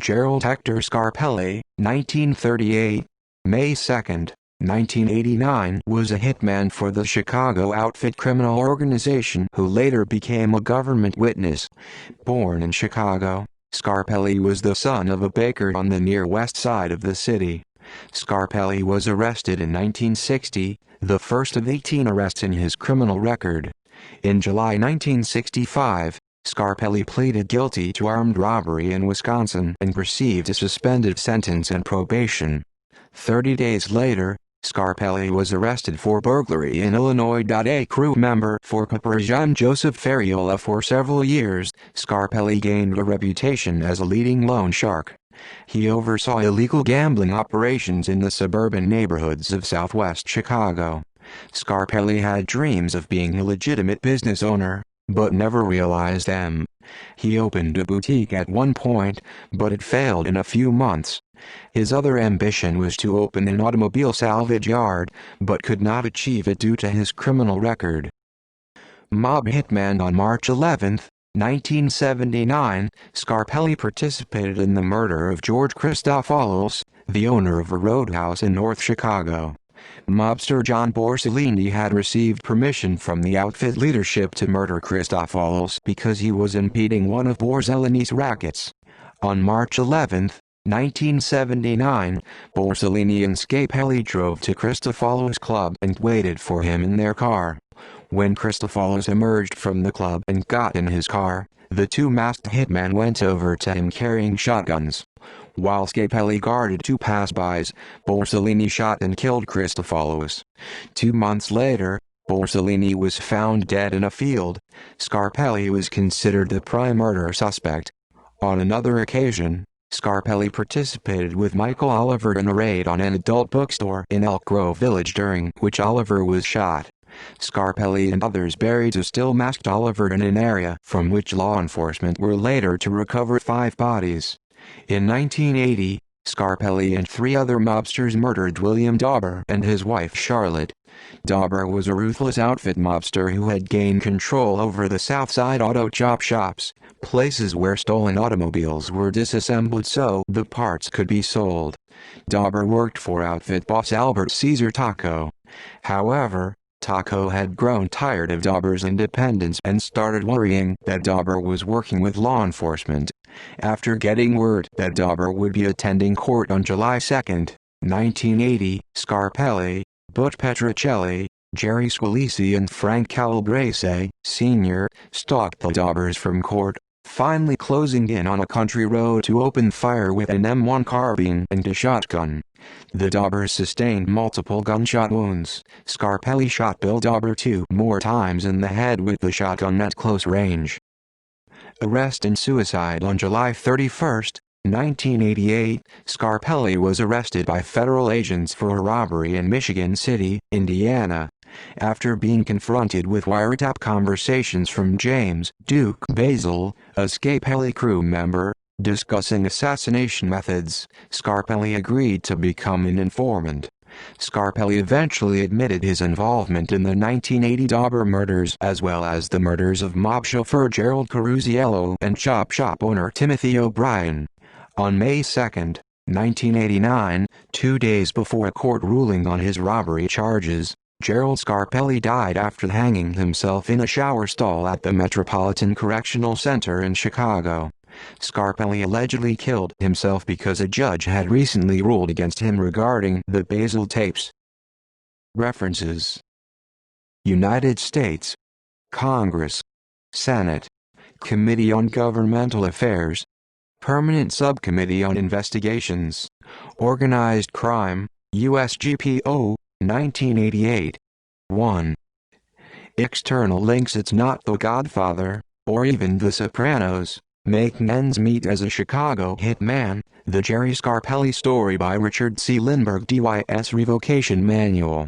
Gerald Hector Scarpelli, 1938, May 2, 1989, was a hitman for the Chicago outfit criminal organization who later became a government witness. Born in Chicago, Scarpelli was the son of a baker on the near west side of the city. Scarpelli was arrested in 1960, the first of 18 arrests in his criminal record. In July 1965, Scarpelli pleaded guilty to armed robbery in Wisconsin and received a suspended sentence and probation. 30 days later, Scarpelli was arrested for burglary in Illinois. A crew member for Caporal Joseph Ferriola for several years, Scarpelli gained a reputation as a leading loan shark. He oversaw illegal gambling operations in the suburban neighborhoods of southwest Chicago. Scarpelli had dreams of being a legitimate business owner, but never realized them. He opened a boutique at one point, but it failed in a few months. His other ambition was to open an automobile salvage yard, but could not achieve it due to his criminal record. Mob hitman. On March 11, 1979, Scarpelli participated in the murder of George Christopoulos, the owner of a roadhouse in North Chicago. Mobster John Borsellini had received permission from the outfit leadership to murder Christopoulos because he was impeding one of Borsellini's rackets. On March 11, 1979, Borsellini and Scarpelli drove to Christopoulos' club and waited for him in their car. When Christopoulos emerged from the club and got in his car, the two masked hitmen went over to him carrying shotguns. While Scarpelli guarded two passbys, Borsellini shot and killed Christopoulos. 2 months later, Borsellini was found dead in a field. Scarpelli was considered the prime murder suspect. On another occasion, Scarpelli participated with Michael Oliver in a raid on an adult bookstore in Elk Grove Village during which Oliver was shot. Scarpelli and others buried a still masked Oliver in an area from which law enforcement were later to recover 5 bodies. In 1980, Scarpelli and 3 other mobsters murdered William Dauber and his wife Charlotte. Dauber was a ruthless outfit mobster who had gained control over the Southside auto chop shops, places where stolen automobiles were disassembled so the parts could be sold. Dauber worked for outfit boss Albert Caesar Taco. However, Taco had grown tired of Dauber's independence and started worrying that Dauber was working with law enforcement. After getting word that Dauber would be attending court on July 2, 1980, Scarpelli, Butch Petrocelli, Jerry Squilisi and Frank Calabrese, Sr., stalked the Daubers from court, finally closing in on a country road to open fire with an M1 carbine and a shotgun. The Daubers sustained multiple gunshot wounds. Scarpelli shot Bill Dauber 2 more times in the head with the shotgun at close range. Arrest and suicide. On July 31, 1988, Scarpelli was arrested by federal agents for a robbery in Michigan City, Indiana. After being confronted with wiretap conversations from James Duke Basil, a Scarpelli crew member, discussing assassination methods, Scarpelli agreed to become an informant. Scarpelli eventually admitted his involvement in the 1980 Dauber murders as well as the murders of mob chauffeur Gerald Carusiello and chop shop owner Timothy O'Brien. On May 2, 1989, 2 days before a court ruling on his robbery charges, Gerald Scarpelli died after hanging himself in a shower stall at the Metropolitan Correctional Center in Chicago. Scarpelli allegedly killed himself because a judge had recently ruled against him regarding the Basil tapes. References: United States Congress, Senate, Committee on Governmental Affairs, Permanent Subcommittee on Investigations, Organized Crime, USGPO, 1988. 1. External links: It's not The Godfather, or even The Sopranos, making ends meet as a Chicago hitman, The Jerry Scarpelli Story by Richard C. Lindbergh DYS Revocation Manual.